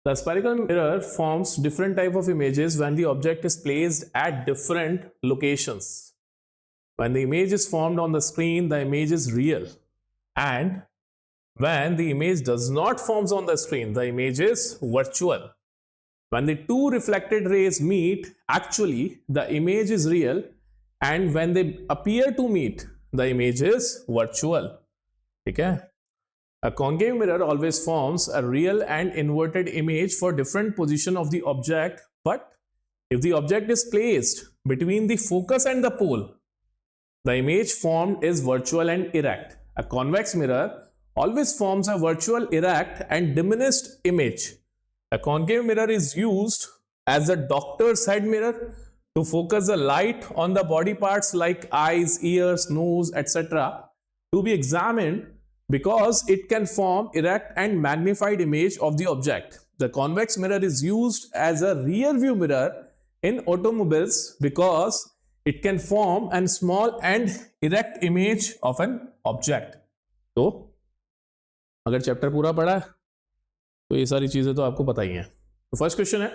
The spherical mirror forms different type of images when the object is placed at different locations. When the image is formed on the screen, the image is real. And when the image does not form on the screen, the image is virtual. When the two reflected rays meet, actually the image is real, and when they appear to meet, the image is virtual. Okay? A concave mirror always forms a real and inverted image for different position of the object, but if the object is placed between the focus and the pole, the image formed is virtual and erect. A convex mirror always forms a virtual, erect and diminished image. A concave mirror is used as a doctor's head mirror to focus the light on the body parts like eyes, ears, nose, etc. to be examined because it can form erect and magnified image of the object. The convex mirror is used as a rear view mirror in automobiles because it can form a small and erect image of an object. तो अगर chapter पूरा पढ़ा तो ये सारी चीजें तो आपको पता ही हैं. तो फर्स्ट क्वेश्चन है,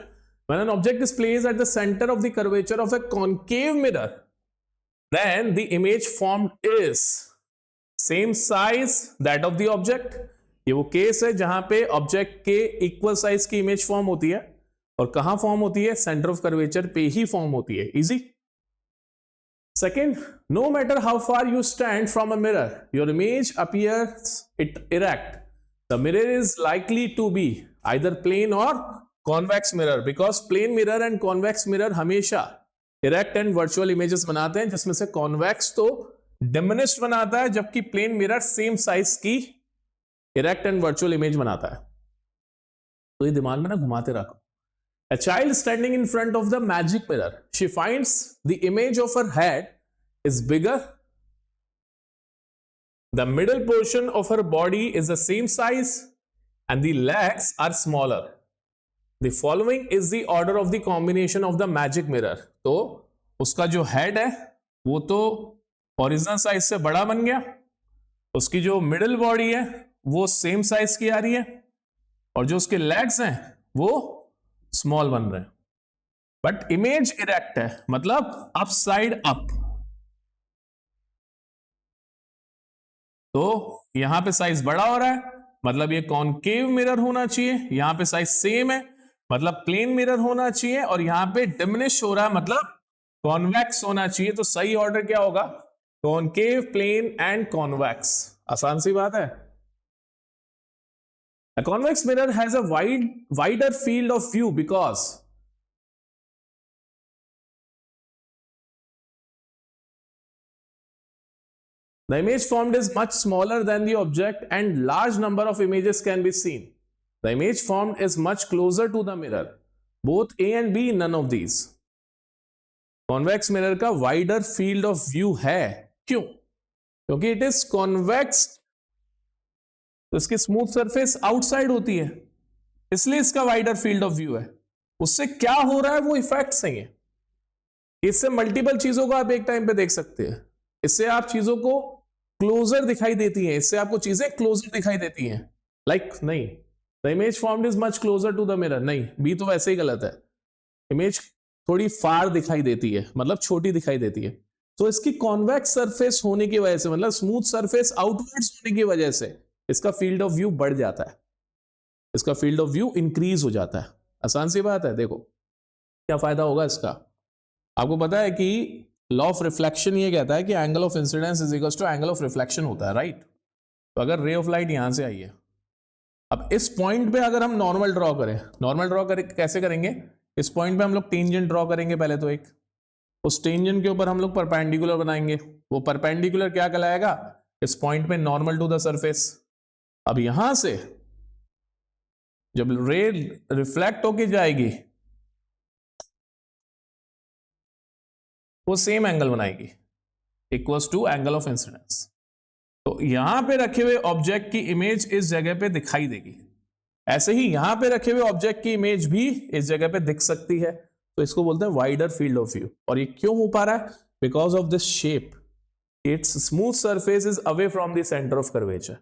when an object is placed at the center of the curvature of a concave mirror, then the image formed is same size that of the object. ये वो केस है जहां पे ऑब्जेक्ट के इक्वल साइज की image form होती है, और कहां फॉर्म होती है? सेंटर ऑफ कर्वेचर पे ही फॉर्म होती है. Easy. Second, no matter how far you stand from a mirror, your image appears erect. The mirror is likely to be either plane or convex mirror because plane mirror and convex mirror हमेशा erect and virtual images बनाते हैं, जिसमें से convex तो diminished बनाता है जबकि plane mirror same size की erect and virtual image बनाता है. तो ये दिमाग में ना घुमाते रखो. A child standing in front of the magic mirror, she finds the image of her head is bigger. The middle portion of her body is the same size and the legs are smaller. The following is the order of the combination of the magic mirror. तो उसका जो head है वो तो original size से बड़ा बन गया, उसकी जो मिडिल बॉडी है वो सेम साइज की आ रही है, और जो उसके लेग्स हैं वो स्मॉल बन रहे हैं. बट इमेज इरेक्ट है, मतलब अप साइड अप. तो यहां पे साइज बड़ा हो रहा है, मतलब ये कॉनकेव मिरर होना चाहिए. यहां पे साइज सेम है, मतलब प्लेन मिरर होना चाहिए, और यहां पे डिमिनिश हो रहा है, मतलब कॉन्वेक्स होना चाहिए. तो सही ऑर्डर क्या होगा? Concave, plane and convex. आसान सी बात है. A convex mirror has a wider field of view because the image formed is much smaller than the object and large number of images can be seen. The image formed is much closer to the mirror. Both A and B, none of these. Convex mirror का wider field of view है. क्यों? क्योंकि it is convex, तो इसकी smooth surface outside होती है, इसलिए इसका वाइडर फील्ड ऑफ व्यू है. उससे क्या हो रहा है वो इफेक्ट्स हैं. इससे मल्टीपल चीजों को आप एक टाइम पे देख सकते हैं. इससे आप चीजों को क्लोजर दिखाई देती हैं, इससे आपको चीजें क्लोजर दिखाई देती हैं. लाइक नहीं, the image formed is much closer to the mirror. नहीं, बी तो वैसे ही गलत है. इमेज थोड़ी फार दिखाई देती है, मतलब छोटी दिखाई देती है. तो इसकी कॉन्वेक्स सरफेस होने की वजह से, मतलब स्मूथ सरफेस आउटवर्ड्स होने की वजह से इसका फील्ड ऑफ व्यू बढ़ जाता है, इसका फील्ड ऑफ व्यू इंक्रीज हो जाता है. आसान सी बात है. देखो क्या फायदा होगा इसका. आपको पता है कि लॉ ऑफ रिफ्लेक्शन ये कहता है कि angle of incidence is equal to angle of reflection होता है, राइट. तो अगर रे ऑफ लाइट यहां से आई है, अब इस पॉइंट पे अगर हम नॉर्मल ड्रॉ करें, नॉर्मल ड्रॉ करें कैसे करेंगे? इस पॉइंट पे हम लोग टेंजेंट ड्रॉ करेंगे पहले तो एक, उस टेंजेंट के ऊपर हम लोग परपेंडिकुलर बनाएंगे. वो परपेंडिकुलर क्या कहलाएगा? इस पॉइंट पे नॉर्मल टू द सरफेस. अब यहां से जब रे रिफ्लेक्ट होके जाएगी वो सेम एंगल बनाएगी, equals to angle of incidence. तो यहां पे रखे हुए ऑब्जेक्ट की इमेज इस जगह पे दिखाई देगी. ऐसे ही यहां पे रखे हुए ऑब्जेक्ट की इमेज भी इस जगह पे दिख सकती है. तो इसको बोलते हैं वाइडर फील्ड ऑफ व्यू. और ये क्यों हो पा रहा है? Because of this shape, it's smooth surface is away from the centre of curvature.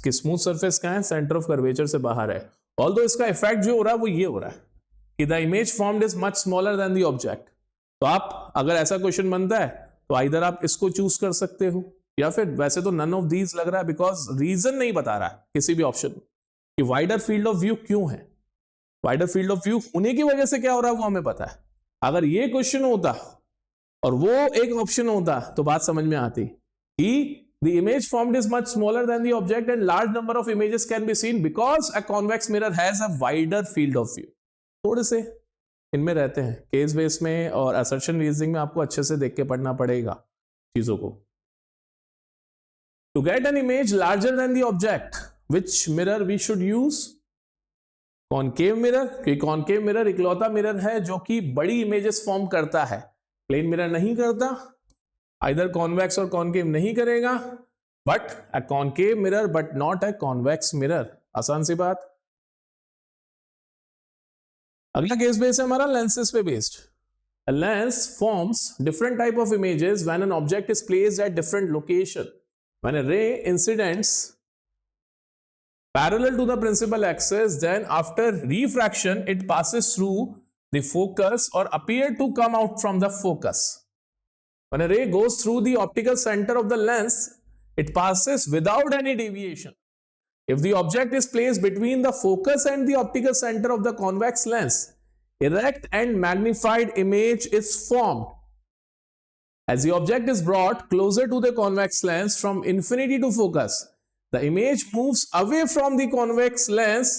इसकी स्मूथ सरफेस कहाँ है, सेंटर ऑफ कर्वेचर से बाहर है। ऑल्दो इसका इफेक्ट जो हो रहा है वो ये हो रहा है कि the image formed is much smaller than the object. तो आप अगर ऐसा क्वेश्चन बनता है तो इधर आप इसको चूज कर सकते हो, या फिर वैसे तो नन ऑफ दीज लग रहा है, बिकॉज रीजन नहीं बता रहा है किसी भी ऑप्शन कि वाइडर फील्ड ऑफ व्यू क्यों है। वाइडर फील्ड ऑफ व्यू होने की वजह से क्या हो रहा है वो हमें पता है। अगर ये क्वेश्चन होता और वो एक ऑप्शन होता तो बात समझ में आती कि the image formed is much smaller than the object and large number of images can be seen because a convex mirror has a wider field of view। थोड़े से इनमें रहते हैं केस बेस में, और assertion reasoning में आपको अच्छे से देख के पढ़ना पड़ेगा चीजों को। To get an image larger than the object, which mirror we should use? Concave mirror, क्योंकि कॉनकेव मिरर इकलौता मिरर है जो कि बड़ी इमेजेस फॉर्म करता है, प्लेन मिरर नहीं करता, आइदर कॉन्वेक्स और कॉनकेव नहीं करेगा, but a concave mirror but not a convex mirror. आसान सी बात। अगला केस बेस है हमारा लेंसेज पे based. A lens forms different type of images when an object is placed at different location. When a ray incidents parallel to the principal axis, then after refraction it passes through the focus or appear to come out from the focus. When a ray goes through the optical center of the lens, it passes without any deviation. If the object is placed between the focus and the optical center of the convex lens, erect and magnified image is formed. As the object is brought closer to the convex lens from infinity to focus, the image moves away from the convex lens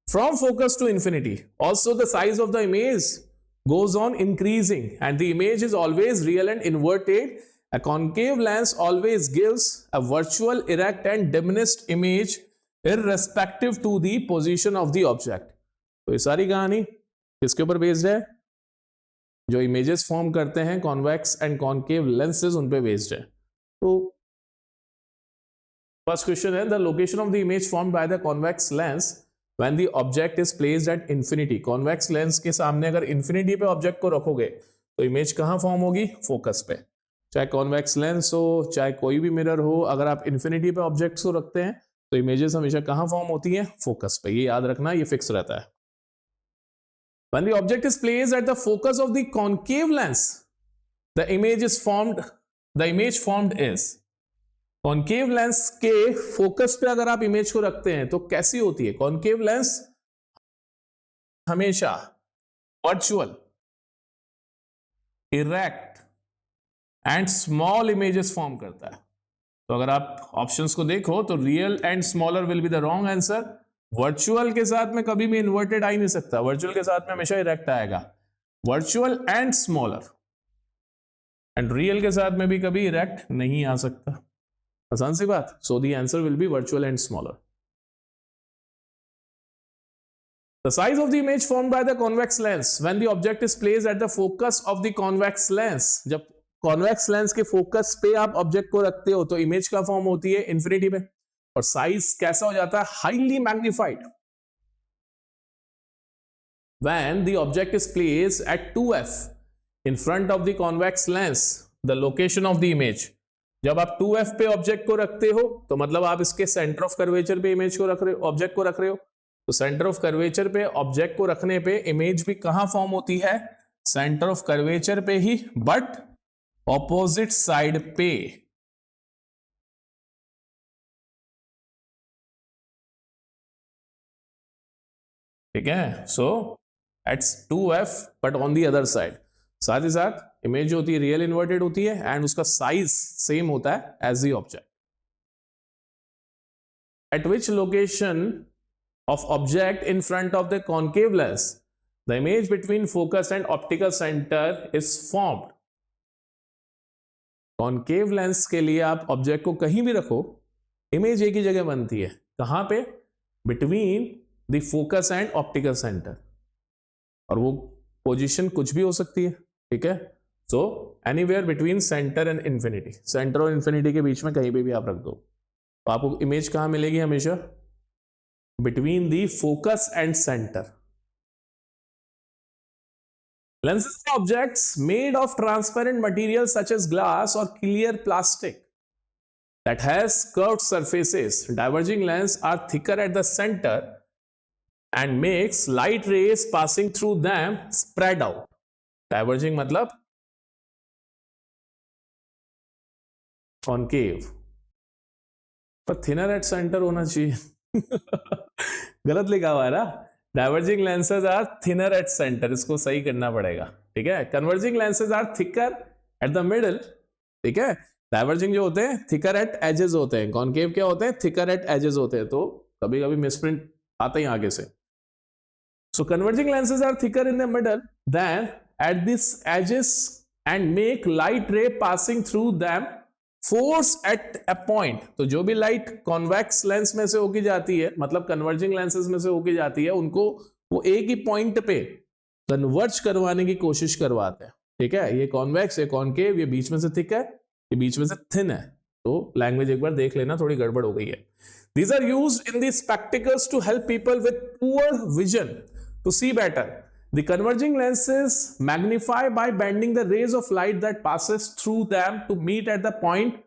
from focus to infinity. Also, the size of the image goes on increasing and the image is always real and inverted. A concave lens always gives a virtual, erect and diminished image irrespective to the position of the object. तो ये सारी कहानी किसके ऊपर based है? जो images form करते हैं कॉन्वेक्स एंड कॉनकेव लेंसेज उन पे बेस्ड है। तो फर्स्ट क्वेश्चन है, the location of the image formed by the convex lens when the object is placed at infinity. Convex lens के सामने अगर इंफिनिटी पे ऑब्जेक्ट को रखोगे तो इमेज कहां फॉर्म होगी? फोकस पे। चाहे कॉन्वेक्स लेंस हो चाहे कोई भी मिरर हो, अगर आप इंफिनिटी पे ऑब्जेक्ट्स को रखते हैं तो इमेजेस हमेशा कहां फॉर्म होती हैं? फोकस पे। ये याद रखना, ये फिक्स रहता है। When the object is placed at the focus of the concave lens, the image formed is। concave lens के फोकस पे अगर आप इमेज को रखते हैं तो कैसी होती है? concave lens हमेशा virtual, erect and small images form करता है। तो अगर आप ऑप्शंस को देखो तो real and smaller will be the wrong answer. Virtual के साथ में कभी भी इन्वर्टेड आ ही नहीं सकता, वर्चुअल के साथ में हमेशा इरेक्ट आएगा। Virtual and smaller, and real के साथ में भी कभी इरेक्ट नहीं आ सकता। आसान सी बात। So the answer will be virtual and smaller. The size of the image formed by the convex lens when the object is placed at the focus of the convex lens। जब convex lens के focus पे आप object को रखते हो तो image का form होती है इंफिनिटी में, और साइज कैसा हो जाता है? Highly magnified. When the object is placed at 2f in front of the convex lens, the location of the image। जब आप 2f पे ऑब्जेक्ट को रखते हो तो मतलब आप इसके सेंटर ऑफ कर्वेचर पे इमेज को रख रहे हो, ऑब्जेक्ट को रख रहे हो। तो सेंटर ऑफ कर्वेचर पे ऑब्जेक्ट को रखने पे इमेज भी कहां फॉर्म होती है? सेंटर ऑफ कर्वेचर पे ही, बट ऑपोजिट साइड पे। ठीक है। सो एट्स 2f but on the other side. साथ ही साथ इमेज जो होती है रियल इन्वर्टेड होती है एंड उसका साइज सेम होता है as the object. At which location of object in front of the concave lens the image between focus and optical center is formed। concave lens के लिए आप ऑब्जेक्ट को कहीं भी रखो, इमेज एक ही जगह बनती है। कहां पे? Between the focus and optical centre, और वो पोजीशन कुछ भी हो सकती है। ठीक है। So anywhere between centre and infinity, centre और इंफिनिटी के बीच में कहीं पे भी आप रख दो तो आपको इमेज कहां मिलेगी? हमेशा between the focus and center। Lenses are objects made of transparent material such as glass or clear plastic। that has curved surfaces, diverging lens are thicker at the center and makes light rays passing through them spread out. Diverging मतलब concave, पर thinner at center होना चाहिए गलत लिखा हुआ है ना. Diverging lenses are thinner at centre, इसको सही करना पड़ेगा. ठीक है. Converging lenses are thicker at the middle. ठीक है. डाइवर्जिंग जो होते हैं थिकर एट एजेस होते हैं, कॉनकेव क्या होते हैं, थिकर एट एजेस होते हैं. तो कभी कभी मिसप्रिंट आते हैं आगे से. So converging lenses are thicker in the middle than at this edges and make light ray passing through them force at a point. तो जो भी लाइट कॉन्वेक्स लेंस में से होके जाती है, मतलब कन्वर्जिंग लेंसेज में से होके जाती है, उनको वो एक ही पॉइंट पे कन्वर्ज करवाने की कोशिश करवाते हैं. ठीक है. ये कॉन्वेक्स, ये कॉनकेव, ये बीच में से थिक है, ये बीच में से थिन है. तो लैंग्वेज एक बार देख लेना, थोड़ी गड़बड़ हो गई है. These are used in the spectacles to help people with poor vision to see better. The converging lenses magnify by bending the rays of light that passes through them to meet at the point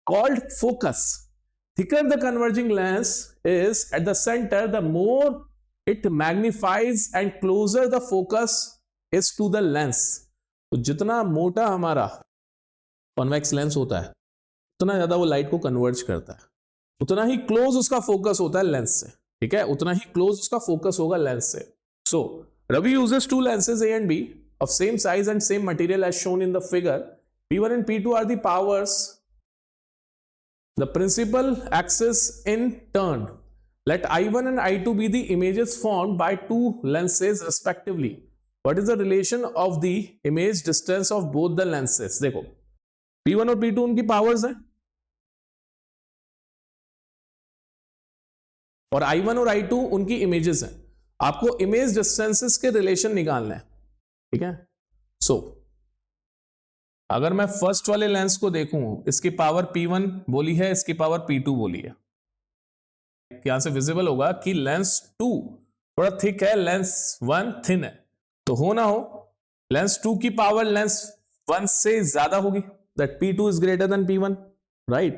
called focus. Thicker the converging lens is at the center, the more it magnifies and closer the focus is to the lens. तो जितना मोटा हमारा convex lens होता है, उतना ज्यादा वो light को कन्वर्ज करता है, उतना ही क्लोज उसका फोकस होता है लेंस से. ठीक है. उतना ही क्लोज उसका फोकस होगा लेंस से. सो Ravi uses two lenses A and B of same size and same material as shown in the figure. P1 and P2 are the powers. The principal axis in turn. Let I1 and I2 be the images formed by two lenses respectively. What is the relation of the image distance of both the lenses? देखो P1 और P2 उनकी powers हैं और I1 और I2 उनकी images हैं. आपको image distances के रिलेशन निकालना है. ठीक है. सो अगर मैं फर्स्ट वाले लेंस को देखूं, इसकी पावर P1 बोली है, इसकी पावर P2 बोली है. यहां से विजिबल होगा कि लेंस 2 थोड़ा थिक है, लेंस 1 थिन है. तो हो ना हो लेंस 2 की पावर लेंस 1 से ज्यादा होगी, that P2 is greater than P1. Right.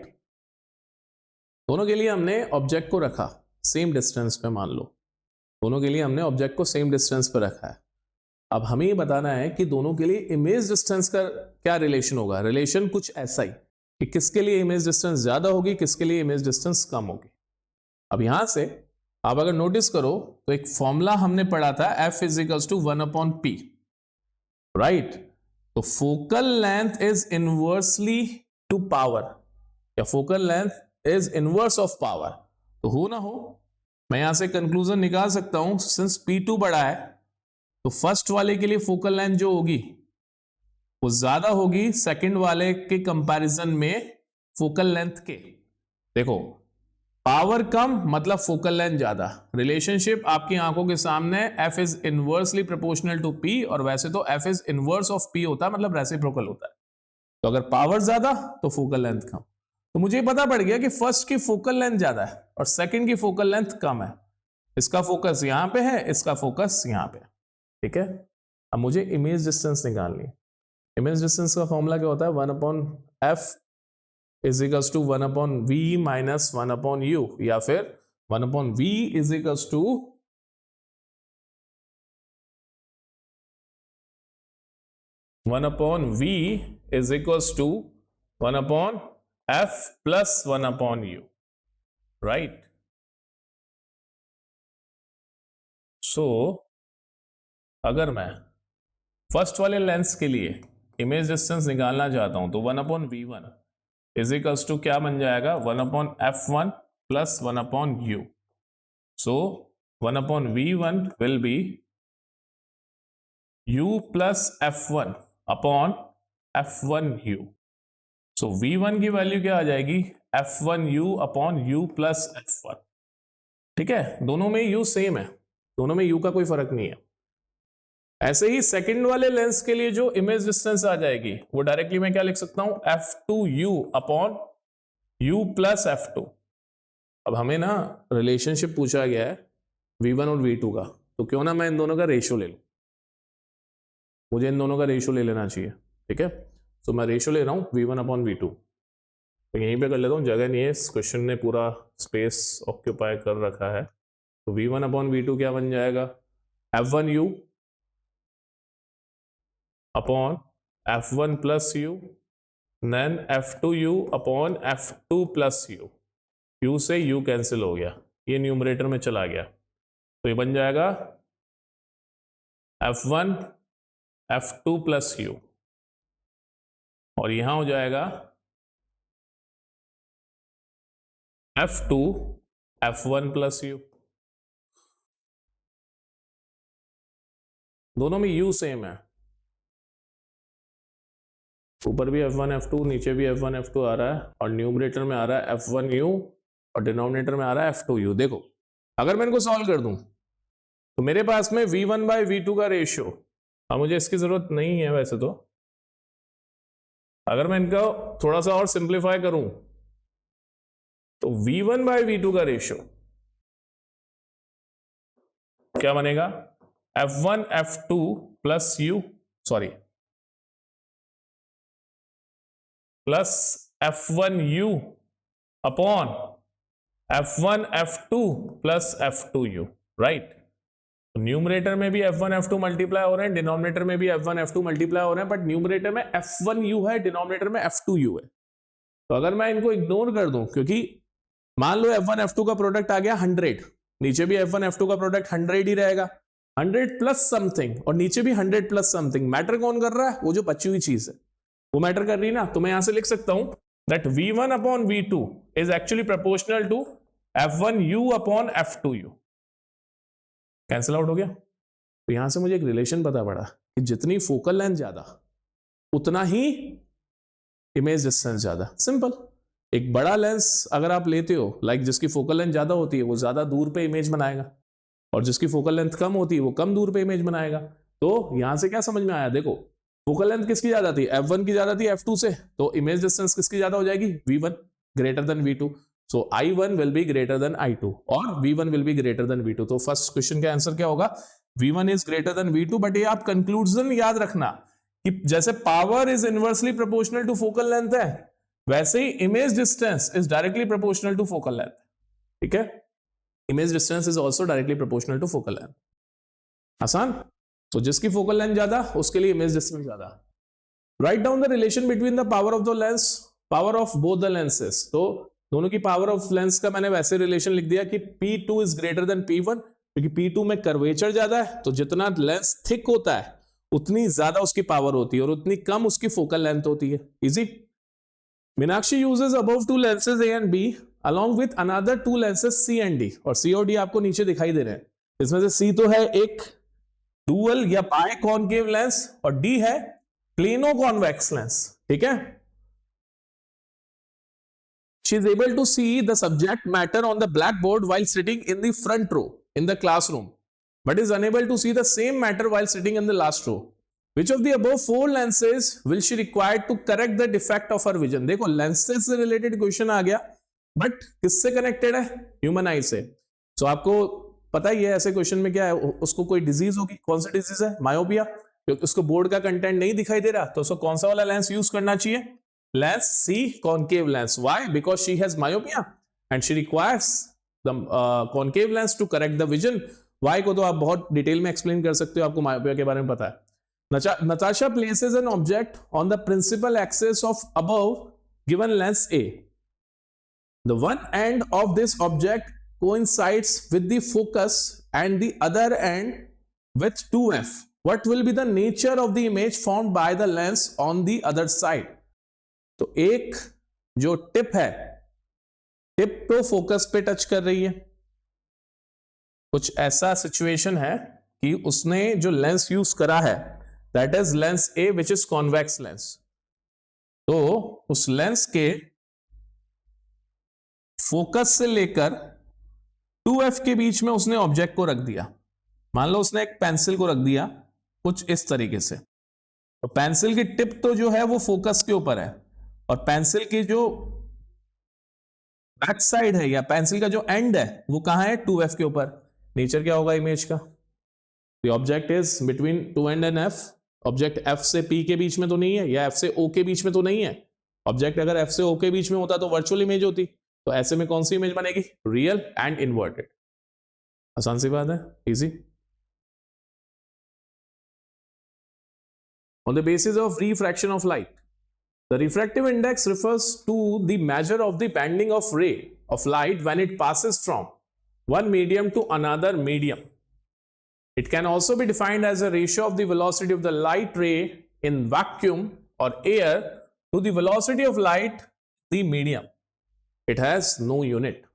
दोनों के लिए हमने ऑब्जेक्ट को रखा सेम डिस्टेंस पे. मान लो दोनों के लिए हमने ऑब्जेक्ट को सेम डिस्टेंस पर रखा है. अब हमें ये बताना है कि दोनों के लिए इमेज डिस्टेंस का क्या रिलेशन होगा. रिलेशन कुछ ऐसा ही कि किसके लिए इमेज डिस्टेंस ज्यादा होगी, किसके लिए इमेज डिस्टेंस कम होगी. अब यहां से आप अगर नोटिस करो तो एक फॉर्मूला हमने पढ़ा था, F is equals to 1/P. Right. तो focal length is inversely to power, या focal length is inverse of power. तो हो ना हो मैं यहां से कंक्लूजन निकाल सकता हूं, सिंस P2 बड़ा है तो फर्स्ट वाले के लिए फोकल लेंथ जो होगी वो ज्यादा होगी सेकंड वाले के कंपैरिजन में फोकल लेंथ के. देखो पावर कम मतलब फोकल लेंथ ज्यादा. रिलेशनशिप आपकी आंखों के सामने, F is inversely proportional to P, और वैसे तो F is inverse of P होता है, मतलब रेसिप्रोकल होता है. तो अगर पावर ज्यादा तो फोकल लेंथ कम. तो मुझे पता पड़ गया कि फर्स्ट की फोकल लेंथ ज्यादा है और सेकंड की फोकल लेंथ कम है. इसका फोकस यहां पे है, इसका फोकस यहां पे. ठीक है. अब मुझे इमेज डिस्टेंस निकालनी है. इमेज डिस्टेंस का फॉर्मूला क्या होता है, 1/F is equals to 1/V minus 1/U, या फिर 1/V is equals to 1/V is equals to 1/F plus 1/U. Right. So अगर मैं फर्स्ट वाले लेंस के लिए इमेज डिस्टेंस निकालना चाहता हूं तो 1/V1 इज इक्वल्स टू क्या बन जाएगा, 1/F1 plus 1/U. So 1/V1 will be U plus F1 upon F1U. So V1 की वैल्यू क्या आ जाएगी, F1U upon U plus F1. ठीक है. दोनों में U सेम है, दोनों में U का कोई फर्क नहीं है. ऐसे ही सेकंड वाले लेंस के लिए जो इमेज डिस्टेंस आ जाएगी वो डायरेक्टली मैं क्या लिख सकता हूं, F2U upon U plus F2. अब हमें ना रिलेशनशिप पूछा गया है V1 और V2 का, तो क्यों ना मैं इन दोनों का रेशियो ले लूं. मुझे इन दोनों का रेशियो ले लेना चाहिए. ठीक है. तो मैं रेशियो ले रहा हूं V1/V2. तो यहीं पे कर लेता हूँ, जगह नहीं है, इस क्वेश्चन ने पूरा स्पेस ऑक्यूपाई कर रखा है। तो v1 अपॉन v2 क्या बन जाएगा, f1u upon f1 plus u, then f2u upon f2 plus u, u से u कैंसिल हो गया, ये न्यूमरेटर में चला गया, तो ये बन जाएगा f1 f2 प्लस u, और यहां हो जाएगा f2 f1 प्लस u। दोनों में u सेम है, ऊपर भी f1 f2, नीचे भी f1 f2 आ रहा है, और न्यूमरेटर में आ रहा है f1u और डिनोमिनेटर में आ रहा है f2u। देखो अगर मैं इनको सॉल्व कर दूं तो मेरे पास में v1 बाय v2 का रेशियो, अब मुझे इसकी जरूरत नहीं है वैसे तो, अगर मैं इनका थोड़ा सा और सिंप्लीफाई करूं तो v1 बाय v2 का रेशियो क्या बनेगा, f1 f2 plus u, sorry plus f1u upon f1 f2 plus f2u, right. Numerator में भी f1 f2 मल्टीप्लाई हो रहे हैं, डिनोमिनेटर में भी f1 f2 मल्टीप्लाई हो रहे हैं, बट न्यूमरेटर में f1u है, डिनोमिनेटर में f2u है। तो अगर मैं इनको इग्नोर कर दूं, क्योंकि मान लो f1 f2 का प्रोडक्ट आ गया 100, नीचे भी f1 f2 का प्रोडक्ट 100 ही रहेगा, 100 प्लस समथिंग, और नीचे भी 100 प्लस समथिंग। मैटर कौन कर रहा है, वो जो बची हुई चीज है वो मैटर कर रही है ना। तो मैं यहां से लिख सकता हूं that v1 upon v2 is actually proportional to f1u upon f2u। Cancel out हो गया। तो यहां से मुझे एक रिलेशन पता पड़ा कि जितनी फोकल लेंथ ज्यादा उतना ही इमेज डिस्टेंस ज्यादा। सिंपल, एक बड़ा लेंस अगर आप लेते हो, लाइक जिसकी फोकल लेंथ ज्यादा होती है वो ज्यादा दूर पे इमेज बनाएगा, और जिसकी फोकल लेंथ कम होती है वो कम दूर पे इमेज बनाएगा। तो यहां से क्या समझ में आया, देखो फोकल लेंथ किसकी ज्यादा थी, f1 की ज्यादा थी f2 से, तो इमेज डिस्टेंस किसकी ज्यादा हो जाएगी, v1 greater than v2। So i1 will be greater than i2 और v1 will be greater than v2। तो फर्स्ट क्वेश्चन का आंसर क्या होगा, v1 is greater than v2। But ये आप कंक्लूजन याद रखना कि जैसे power is inversely proportional to focal length है, वैसे ही image distance is directly proportional to focal length. ठीक है, image distance is also directly proportional to focal length. आसान। तो जिसकी फोकल लेंथ ज्यादा उसके लिए इमेज डिस्टेंस ज्यादा। Write down the relation between the power of the lens, power of both the lenses. तो दोनों की पावर ऑफ लेंस का मैंने वैसे रिलेशन लिख दिया कि P2 is greater than P1, क्योंकि P2 में कर्वेचर ज्यादा है, तो जितना लेंस थिक होता है उतनी ज्यादा उसकी पावर होती है और उतनी कम उसकी फोकल लेंथ होती है। Easy. Meenakshi uses above to lenses A and B along with another two lenses C and D, और C और D आपको नीचे दिखाई दे रहे हैं। इसमें से C तो है एक डुअल या बाय कॉनकेव लेंस और D है प्लेनो कॉन्वेक्स लेंस। ठीक है, she is able to see the subject matter on the blackboard while sitting in the front row in the classroom, but is unable to see the same matter while sitting in the last row. Which of the above four lenses will she require to correct the defect of her vision? देखो lenses से related question आ गया, but किससे connected है, human आई से। तो आपको पता ही है ऐसे क्वेश्चन में क्या है, उसको कोई डिजीज होगी। कौन सी डिजीज है, मायोपिया, क्योंकि उसको बोर्ड का कंटेंट नहीं दिखाई दे रहा, तो उसको कौन सा वाला लेंस यूज करना चाहिए, lens C concave lens. Why, because she has myopia and she requires the concave lens to correct the vision. Why को तो आप बहुत डिटेल में एक्सप्लेन कर सकते हो, आपको मायोपिया के बारे में पता है। Natasha places an object on the principal axis of above given lens A. The one end of this object coincides with the focus and the other end with 2f. What will be the nature of the image formed by the lens on the other side? तो एक जो tip है, tip तो focus पे touch कर रही है। कुछ ऐसा सिचुएशन है कि उसने जो लेंस यूज करा है that is lens A which is convex lens. तो उस लेंस के फोकस से लेकर 2f के बीच में उसने ऑब्जेक्ट को रख दिया। मान लो उसने एक पेंसिल को रख दिया कुछ इस तरीके से, तो पेंसिल की टिप तो जो है वो फोकस के ऊपर है, और पेंसिल की जो बैक साइड है या पेंसिल का जो एंड है वो कहां है, 2f के ऊपर। नेचर क्या होगा इमेज का, the object is between 2 and f। Object f से p के बीच में तो नहीं है, या f से o के बीच में तो नहीं है, ऑब्जेक्ट अगर एफ से ओ के बीच में होता तो वर्चुअल इमेज होती, तो ऐसे में कौन सी इमेज बनेगी? Real and inverted. आसान सी बात है, easy. On the basis of refraction of light, the refractive index refers to the measure of the bending of ray of light when it passes from one medium to another medium. It can also be defined as a ratio of the velocity of the light ray in vacuum or air to the velocity of light the medium. It has no unit.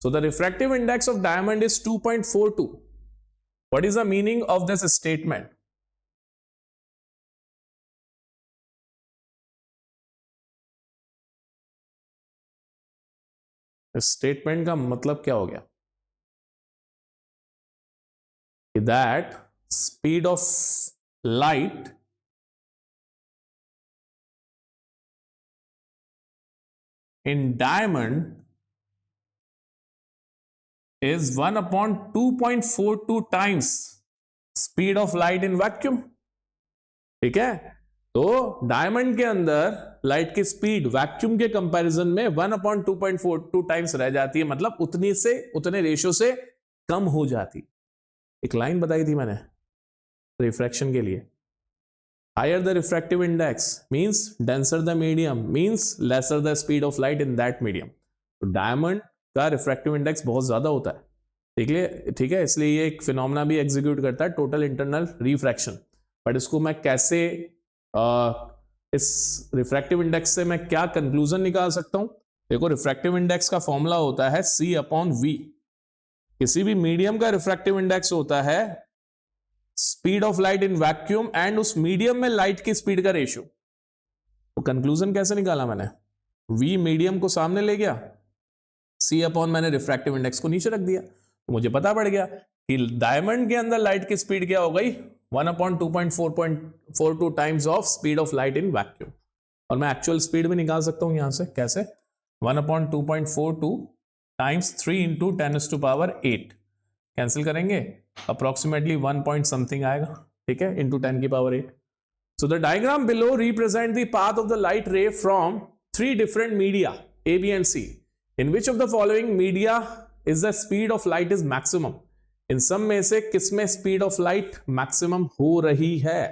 So the refractive index of diamond is 2.42. What is the meaning of this statement? Statement का मतलब क्या हो गया? That speed of light in diamond is 1/2.42 times speed of light in vacuum. ठीक है, तो diamond के अंदर लाइट की स्पीड वैक्यूम के कंपैरिजन में 1/2.42 टाइम्स रह जाती है, मतलब उतनी से उतने रेशियो से कम हो जाती। एक लाइन बताई थी मैंने रिफ्रैक्शन के लिए, higher the refractive index means denser the medium means lesser the speed of light in that medium. तो डायमंड का रिफ्रैक्टिव इंडेक्स बहुत ज्यादा होता है, ठीक है, इसलिए ये एक फिनोमेना भी एग्जीक्यूट करता है, टोटल इंटरनल रिफ्रैक्शन। बट इसको मैं कैसे इस रिफ्रैक्टिव इंडेक्स से मैं क्या कंक्लूजन निकाल सकता हूं? देखो, रिफ्रैक्टिव इंडेक्स का फॉर्मूला होता है C/V। किसी भी मीडियम का रिफ्रैक्टिव इंडेक्स होता है speed of light in vacuum and उस मीडियम में लाइट की स्पीड का रेशियो। तो कंक्लूजन कैसे निकाला मैंने? V मीडियम को सामने ले गया, C/ मैंने रिफ्रैक्टिव इंडेक्स को नीचे रख दिया, तो मुझे पता पड़ गया कि डायमंड के अंदर लाइट की स्पीड क्या हो गई? 1/2.42 times of speed of light in vacuum. और मैं एक्चुअल स्पीड भी निकाल सकता हूं यहां से, कैसे? 1/2.42 टाइम्स 3 × 10⁸ कैंसिल करेंगे, अप्रोक्सीमेटली 1 पॉइंट समथिंग आएगा, ठीक है, into 10⁸. So the diagram below represent the path of the light ray from 3 different media A, B and C. In which of the following media is the speed of light is maximum? इन सब में से किसमें speed of light maximum हो रही है?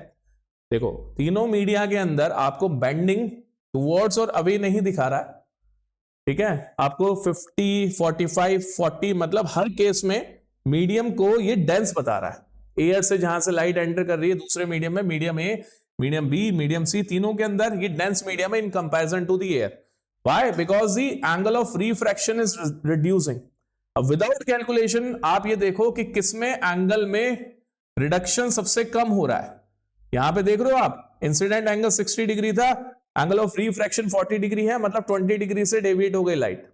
देखो, तीनों media के अंदर आपको बेंडिंग टुवर्ड्स और अवे नहीं दिखा रहा है, ठीक है, आपको 50, 45, 40 मतलब हर केस में मीडियम को ये डेंस बता रहा है। एयर से जहां से लाइट एंटर कर रही है दूसरे मीडियम में, medium a, medium b, medium c, तीनों के अंदर ये डेंस मीडियम है in comparison to the air. Why? Because the angle of refraction is reducing. अब विदाउट कैलकुलेशन आप ये देखो कि किसमें एंगल में रिडक्शन सबसे कम हो रहा है। यहां पे देख रहे हो आप, इंसिडेंट एंगल 60 डिग्री था, एंगल ऑफ रिफ्रैक्शन 40 डिग्री है, मतलब 20 डिग्री से डेविएट हो गई लाइट।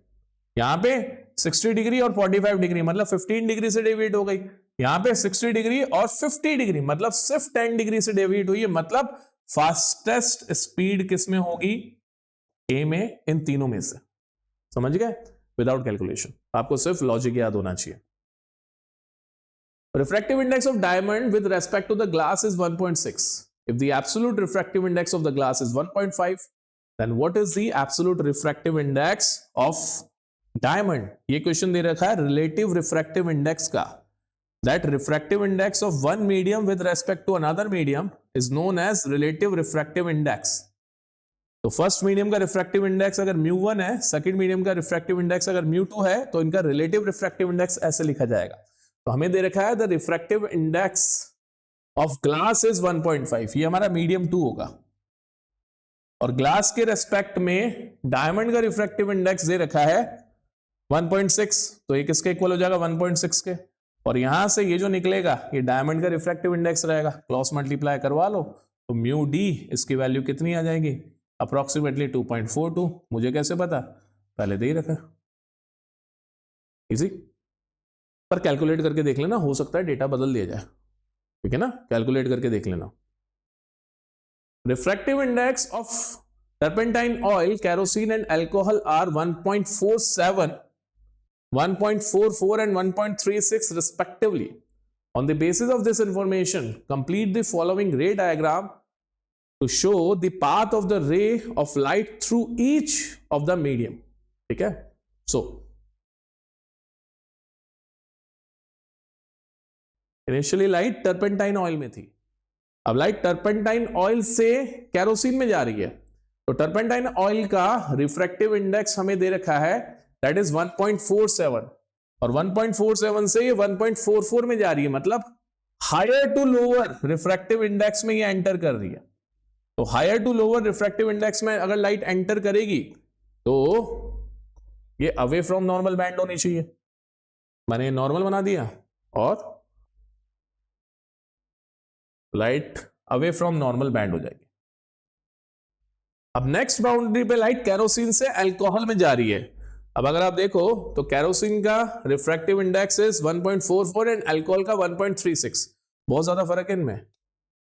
यहां पे 60 डिग्री और 45 डिग्री मतलब 15 डिग्री से डेविएट हो गई। यहां पे 60 डिग्री और 50 डिग्री मतलब सिर्फ 10 डिग्री से डेविएट हुई है। मतलब फास्टेस्ट स्पीड किसमें होगी? ए में, इन तीनों में से। समझ गए? विदाउट कैलकुलेशन, आपको सिर्फ लॉजिक याद होना चाहिए। Refractive index of diamond with respect to the glass is 1.6. If the absolute refractive index of the glass is 1.5, then what is the absolute refractive index of diamond? ये question दे रखा है relative refractive index का। That refractive index of one medium with respect to another medium is known as relative refractive index. तो first medium का refractive index अगर μ1 है, second medium का refractive index अगर μ2 है, तो इनका रिलेटिव रिफ्रैक्टिव इंडेक्स ऐसे लिखा जाएगा। तो हमें दे रखा है the refractive index of glass is 1.5, ये हमारा मीडियम 2 होगा। और ग्लास के रेस्पेक्ट में डायमंड का रिफ्रैक्टिव इंडेक्स दे रखा है 1.6, तो ये किसके इक्वल हो जाएगा? 1.6 के। और यहां से ये जो निकलेगा ये डायमंड का रिफ्रैक्टिव इंडेक्स रहेगा, क्रॉस मल्टीप्लाई करवा लो, तो μd इसकी वैल्यू कितनी आ जाएगी? अप्रोक्सीमेटली 2.42। मुझे कैसे पता? पहले दे ही रखा। इजी, पर कैलकुलेट करके देख लेना, हो सकता है डेटा बदल दिया जाए, ठीक है ना? कैलकुलेट करके देख लेना। Refractive index of turpentine oil, kerosene and alcohol are 1.47, 1.44 and 1.36 respectively. On the basis of this information, complete the following ray diagram to show the path of the ray of light through each of the medium. ठीक है, so initially light turpentine oil में थी, अब light turpentine oil से kerosene में जा रही है, तो टर्पेंटाइन ऑयल का रिफ्रैक्टिव इंडेक्स हमें दे रखा है दैट इज 1.47 और 1.47 से ये 1.44 में जा रही है, मतलब higher to lower refractive index में ये एंटर कर रही है। तो higher to lower refractive index में अगर लाइट एंटर करेगी तो ये अवे फ्रॉम नॉर्मल बैंड होनी चाहिए, मैंने नॉर्मल बना दिया और light away from normal band हो जाएगी। अब नेक्स्ट बाउंड्री पे लाइट कैरोसिन से अल्कोहल में जा रही है। अब अगर आप देखो तो कैरोसिन का refractive index is 1.44 and alcohol का 1.36, बहुत ज्यादा फर्क है इनमें,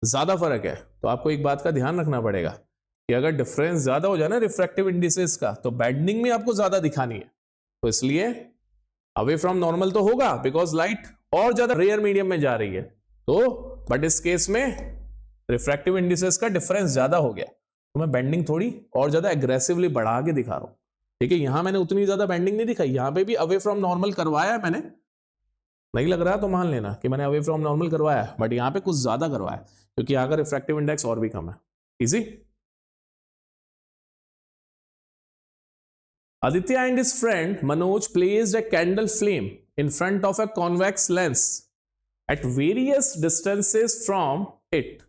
ज्यादा फर्क है। तो आपको एक बात का ध्यान रखना पड़ेगा कि अगर डिफरेंस ज्यादा हो जाए ना रिफ्रैक्टिव इंडिसेस का, तो बैंडिंग में आपको ज्यादा दिखानी है, तो इसलिए अवे फ्रॉम नॉर्मल तो होगा बिकॉज लाइट और ज्यादा रेयर मीडियम में जा रही है, तो बट इस केस में रिफ्रैक्टिव इंडिसेस का डिफरेंस ज्यादा हो गया, तो मैं बेंडिंग थोड़ी और ज्यादा एग्रेसिवली बढ़ा के दिखा रहा हूं। ठीक है, यहां मैंने उतनी ज्यादा बेंडिंग नहीं दिखाई, यहां पे भी अवे फ्रॉम नॉर्मल करवाया है मैंने, नहीं लग रहा तो मान लेना कि मैंने अवे फ्रॉम नॉर्मल करवाया है, बट यहां पे कुछ ज्यादा करवाया क्योंकि यहां का रिफ्रैक्टिव इंडेक्स और भी कम है। Easy. Aditya and his friend Manoj placed a candle flame in front of a convex lens at various distances from it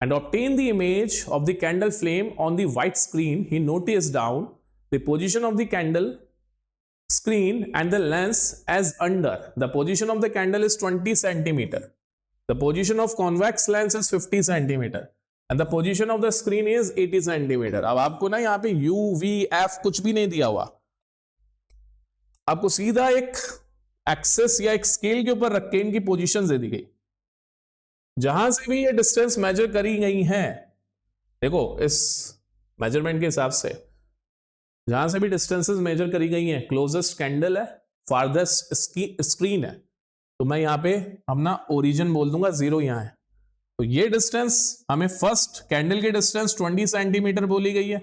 and obtained the image of the candle flame on the white screen. He noticed down the position of the candle screen and the lens as under. The position of the candle is 20 centimeter. The position of convex lens is 50 centimeter. And the position of the screen is 80 centimeter. अब आपको ना यहाँ पे U, V, F कुछ भी नहीं दिया हुआ, आपको सीधा एक एक्सेस या एक स्केल के ऊपर रख के इनकी पोजीशन दे दी गई, जहां से भी ये डिस्टेंस मेजर करी गई है। देखो इस मेजरमेंट के हिसाब से जहां से भी डिस्टेंसेस मेजर करी गई हैं, क्लोजेस्ट कैंडल है, फारदेस्ट स्क्रीन है, तो मैं यहाँ पे अपना ओरिजिन बोल दूंगा 0 यहाँ है, तो ये डिस्टेंस हमें फर्स्ट कैंडल की डिस्टेंस 20 सेंटीमीटर बोली गई है,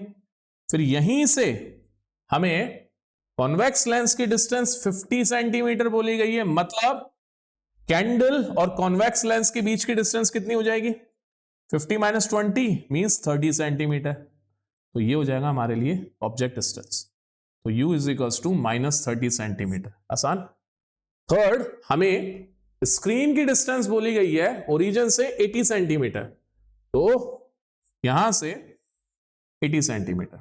फिर यहीं से हमें कॉन्वेक्स लेंस की डिस्टेंस 50 सेंटीमीटर बोली गई है, मतलब कैंडल और कॉन्वेक्स लेंस के बीच की डिस्टेंस कितनी हो जाएगी, 50 माइनस 20 मींस 30 सेंटीमीटर, तो ये हो जाएगा हमारे लिए ऑब्जेक्ट डिस्टेंस, तो u is equals to -30 centimetre. आसान। थर्ड, हमें स्क्रीन की डिस्टेंस बोली गई है ओरिजिन से 80 सेंटीमीटर, तो यहां से 80 सेंटीमीटर।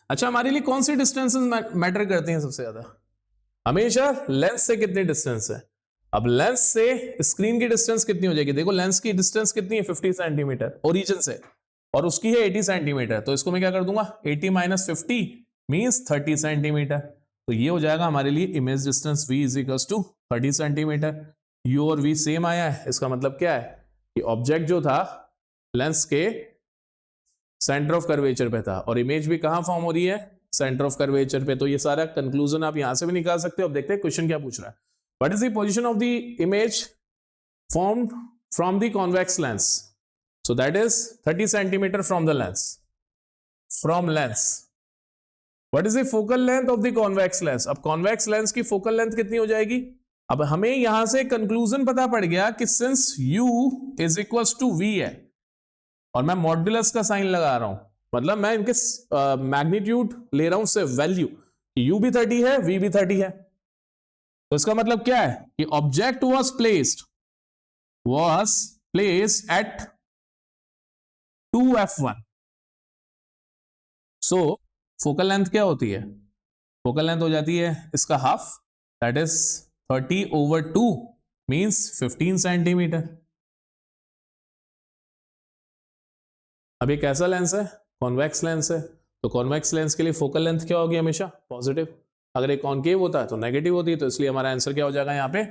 अच्छा, हमारे लिए कौन सी डिस्टेंसेस मैटर करती हैं सबसे ज्यादा? हमेशा लेंस से कितनी डिस्टेंस है। अब लेंस से स्क्रीन की डिस्टेंस कितनी हो जाएगी? देखो लेंस की डिस्टेंस कितनी है, 50 सेंटीमीटर ओरिजिन से, और उसकी है 80 सेंटीमीटर, तो इसको मैं क्या कर दूंगा, 80 माइनस 50 मींस 30 सेंटीमीटर, तो ये हो जाएगा हमारे लिए image distance v is equals to 30 centimetre. u और v सेम आया है, इसका मतलब क्या है कि ऑब्जेक्ट जो था लेंस के सेंटर ऑफ कर्वेचर पे था और इमेज भी कहां फॉर्म हो रही है, सेंटर ऑफ कर्वेचर पे, तो ये सारा कंक्लूजन आप यहां से भी निकाल सकते हो। अब देखते हैं क्वेश्चन क्या पूछ रहा है। What is the position of the image formed from the convex lens? So that is 30 centimetre from the lens, from lens. What is the focal length of the convex lens? अब convex lens की focal length कितनी हो जाएगी? अब हमें यहां से conclusion पता पड़ गया कि since u is equals to v है और मैं मॉड्यूलस का साइन लगा रहा हूं, मतलब मैं इनके मैग्नीट्यूड ले रहा हूं से वैल्यू, u भी 30 है, v भी 30 है, तो इसका मतलब क्या है कि object was placed at 2f1. So focal length क्या होती है? फोकल लेंथ हो जाती है इसका half, that is 30/2 means 15 centimetre. अब ये कैसा लेंस है? कॉन्वेक्स लेंस है, तो कॉन्वेक्स लेंस के लिए फोकल लेंथ क्या होगी? हमेशा पॉजिटिव। अगर ये कॉन्केव होता है तो नेगेटिव होती है, तो इसलिए हमारा आंसर क्या हो जाएगा यहाँ पे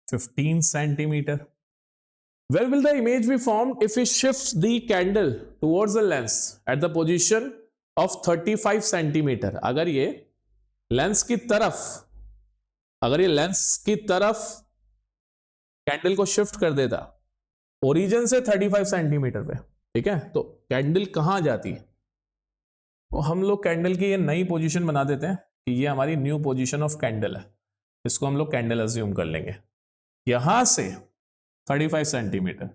15 centimetre. Where will the image be formed if we shift the candle towards the lens at the position of 35 centimetre? अगर ये लेंस की तरफ कैंडल को शिफ्ट कर देता ओरिजिन से 35 सेंटीमीटर पे, ठीक है, तो कैंडल कहाँ जाती है, तो हम लोग कैंडल की ये नई पोजीशन बना देते हैं कि ये हमारी न्यू पोजीशन ऑफ कैंडल है, इसको हम लोग कैंडल अज्यूम कर लेंगे। यहां से 35 सेंटीमीटर,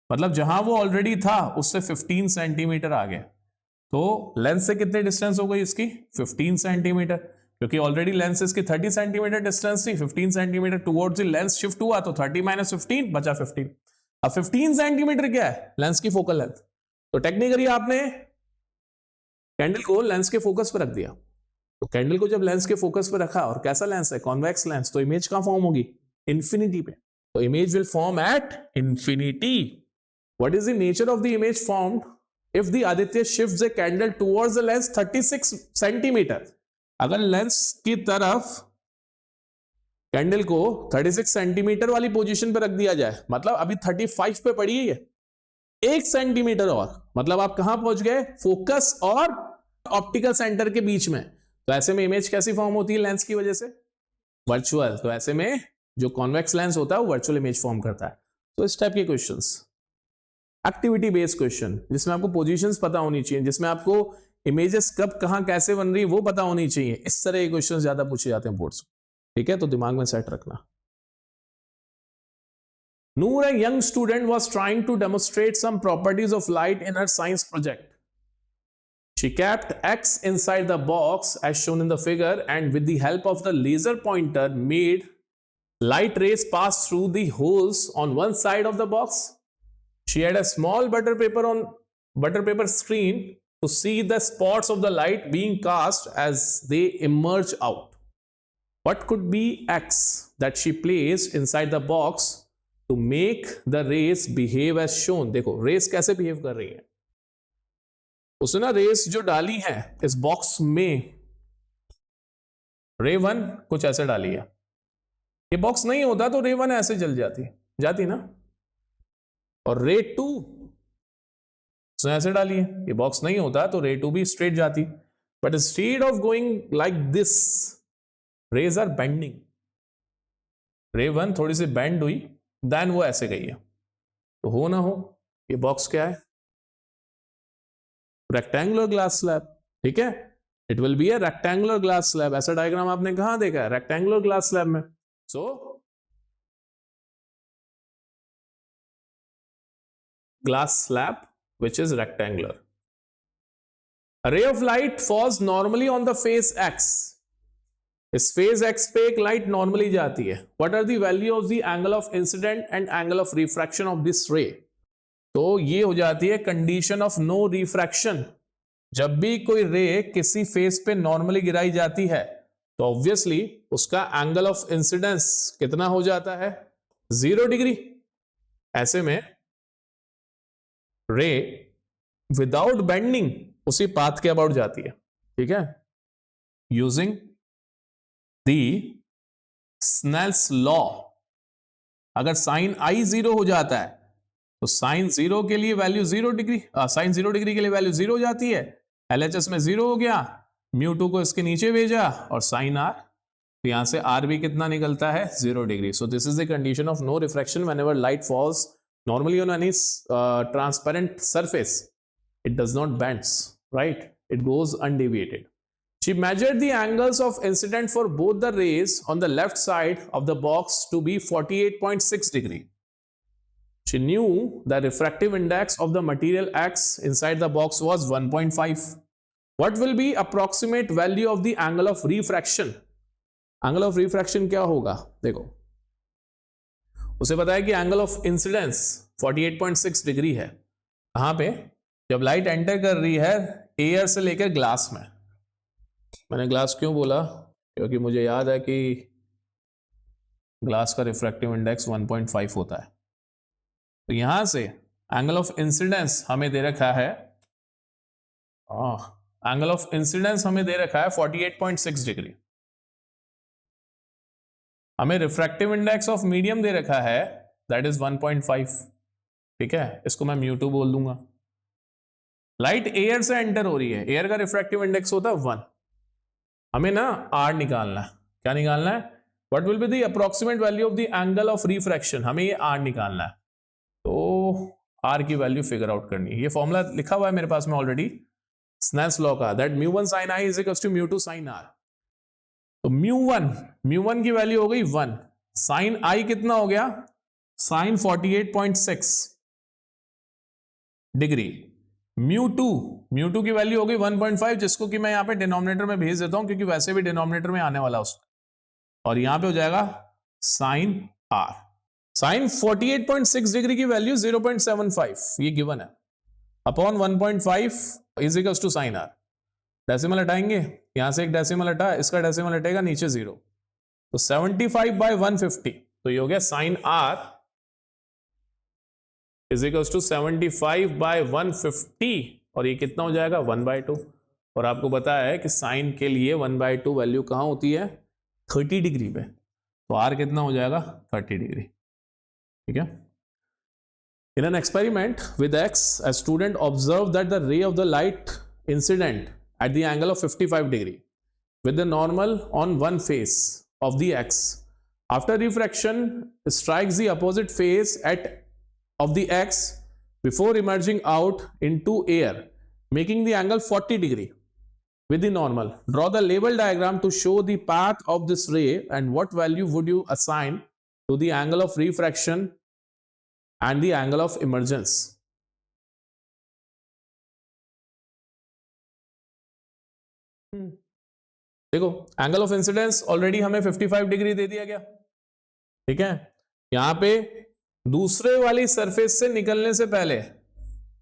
मतलब जहां वो ऑलरेडी था उससे 15 सेंटीमीटर आगे, तो लेंथ से कितने डिस्टेंस हो गई इसकी 15 सेंटीमीटर, क्योंकि ऑलरेडी लेंथ से इसकी 30 सेंटीमीटर डिस्टेंस थी, 15 centimetre towards the lens shift हुआ तो 30 माइनस 15 बचा 15। अब 15 सेंटीमीटर क्या है, लेंस की फोकल लेंथ, तो टेक्निकली आपने कैंडल को लेंस के फोकस पर रख दिया। तो कैंडल को जब लेंस के फोकस पर रखा, और कैसा लेंस है, कॉन्वेक्स लेंस, तो इमेज कहां फॉर्म होगी, इंफिनिटी पे, तो image will form at infinity. What is the nature of the image formed if the Aditya shifts the candle towards the lens 36 centimetre. अगर लेंस की तरफ कैंडल को 36 सेंटीमीटर वाली पोजीशन पे रख दिया जाए, मतलब अभी 35 पे पड़ी है, 1 सेंटीमीटर और, मतलब आप कहां पहुंच गए, फोकस और ऑप्टिकल सेंटर के बीच में। तो ऐसे में इमेज कैसी फॉर्म होती है लेंस की वजह से, वर्चुअल। तो ऐसे में जो कॉन्वेक्स लेंस होता है वो वर्चुअल इमेज फॉर्म करता है। तो इस टाइप के क्वेश्चंस, एक्टिविटी बेस्ड क्वेश्चन, जिसमें आपको पोजीशंस पता होनी चाहिए, जिसमें आपको इमेजेस कब कहां कैसे बन रही है वो पता होनी चाहिए, इस तरह के क्वेश्चंस ज्यादा पूछे जाते हैं बोर्ड्स में। ठीक है, तो दिमाग में सेट रखना। Noor, a young student, was trying to demonstrate some properties of light in her science project. She kept X inside the box as shown in the figure, and with the help of the laser pointer made light rays pass through the holes on one side of the box. She had a small butter paper screen to see the spots of the light being cast as they emerge out. What could be X that she placed inside the box to make the rays behave as shown? देखो race कैसे behave कर रही है, उसने ना race जो डाली है इस बॉक्स में, रे 1 कुछ ऐसे डाली है, ये बॉक्स नहीं होता तो रे 1 ऐसे जल जाती ना, और रे 2 उसने ऐसे डाली है, ये बॉक्स नहीं होता तो रे 2 भी स्ट्रेट जाती, but instead of going like this rays are bending, ray 1 थोड़ी सी बेंड हुई, देन वो ऐसे गई है। तो हो ना हो ये बॉक्स क्या है, रेक्टेंगुलर ग्लास स्लैब। ठीक है, it will be a rectangular glass slab. ऐसा डायग्राम आपने कहां देखा है, रेक्टेंगुलर ग्लास स्लैब में। So glass slab which is rectangular. A ray of light falls normally on the face X. इस फेज एक्स पे एक लाइट नॉर्मली जाती है। What are the value of the angle of incident and angle of refraction of this ray? तो ये हो जाती है कंडीशन ऑफ नो रिफ्रैक्शन। जब भी कोई रे किसी फेस पे नॉर्मली गिराई जाती है तो ऑब्वियसली उसका एंगल ऑफ इंसिडेंस कितना हो जाता है, 0 डिग्री। ऐसे में रे विदाउट बेंडिंग उसी पाथ के अबाउट जाती है। ठीक है, यूजिंग दी स्नेल्स लॉ, अगर साइन आई 0 हो जाता है तो साइन 0 के लिए वैल्यू 0 डिग्री, साइन 0 डिग्री के लिए वैल्यू 0 हो जाती है। एलएचएस में 0 हो गया, μ2 को इसके नीचे भेजा और साइन आर, तो यहां से आर भी कितना निकलता है, 0 degree. So this is the condition of no refraction whenever light falls normally on any transparent surface. It does not bends, right? It goes undeviated. She measured the angles of incident for both the rays on the left side of the box to be 48.6 degree. She knew the refractive index of the material X inside the box was 1.5. What will be approximate value of the angle of refraction? Angle of refraction क्या होगा, देखो उसे पता है कि angle of incidence 48.6 degree है। कहां पे, जब लाइट एंटर कर रही है एयर से लेकर ग्लास में। मैंने ग्लास क्यों बोला, क्योंकि मुझे याद है कि ग्लास का रिफ्रैक्टिव इंडेक्स 1.5 होता है। तो यहां से एंगल ऑफ इंसिडेंस हमें दे रखा है, एंगल ऑफ इंसिडेंस हमें दे रखा है 48.6 डिग्री। हमें रिफ्रैक्टिव इंडेक्स ऑफ मीडियम दे रखा है, दैट इज 1.5। ठीक है, इसको मैं μ2 बोल दूंगा। लाइट एयर से एंटर हो रही है, एयर का रिफ्रैक्टिव इंडेक्स होता है 1। हमें ना आर निकालना है, क्या निकालना है, what will be the approximate value of the angle of refraction, हमें ये आर निकालना है। तो आर की वैल्यू फिगर आउट करनी है। ये फॉर्मूला लिखा हुआ है मेरे पास में ऑलरेडी स्नेल्स लॉ का, that μ1 sin i is equals to μ2 sin r। तो μ1 की वैल्यू हो गई 1, sin i कितना हो गया, sin 48.6 डिग्री। μ2 की वैल्यू हो गई 1.5, जिसको कि मैं यहां पे डिनोमिनेटर में भेज देता हूं क्योंकि वैसे भी डिनोमिनेटर में आने वाला उसका, और यहां पे हो जाएगा sin r। sin 48.6 डिग्री की वैल्यू 0.75 ये गिवन है, upon 1.5 is equals to sin r। Decimal हटाएंगे, यहां से एक डेसिमल हटा, इसका डेसिमल हटेगा, नीचे 0, तो 75/150, तो ये हो गया sin r is equals to 75/150, और ये कितना हो जाएगा 1/2। और आपको पता है कि साइन के लिए 1/2 वैल्यू कहां होती है, 30 डिग्री पे, तो r कितना हो जाएगा 30 डिग्री। ठीक है। In an experiment with x, a student observed that the ray of the light incident at the angle of 55 degree with the normal on one face of the x, after refraction strikes the opposite face of the x before emerging out into air, making the angle 40 degree with the normal. Draw the label diagram to show the path of this ray and what value would you assign to the angle of refraction and the angle of emergence. देखो angle of incidence already हमें 55 degree दे दिया गया। ठीक है, यहां पे दूसरे वाली सरफेस से निकलने से पहले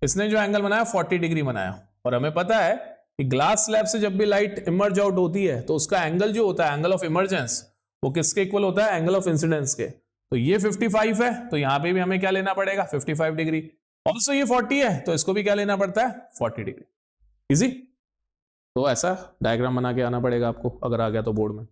इसने जो एंगल बनाया 40 डिग्री बनाया, और हमें पता है कि ग्लास स्लैब से जब भी लाइट इमर्ज आउट होती है तो उसका एंगल जो होता है, एंगल ऑफ इमर्जेंस, वो किसके इक्वल होता है, एंगल ऑफ इंसिडेंस के। तो ये 55 है, तो यहां पे भी हमें क्या लेना पड़ेगा 55 डिग्री। ऑल्सो ये 40 है, तो इसको भी क्या लेना पड़ता है 40 डिग्री। इजी। तो ऐसा डायग्राम बना के आना पड़ेगा आपको, अगर आ गया तो बोर्ड में।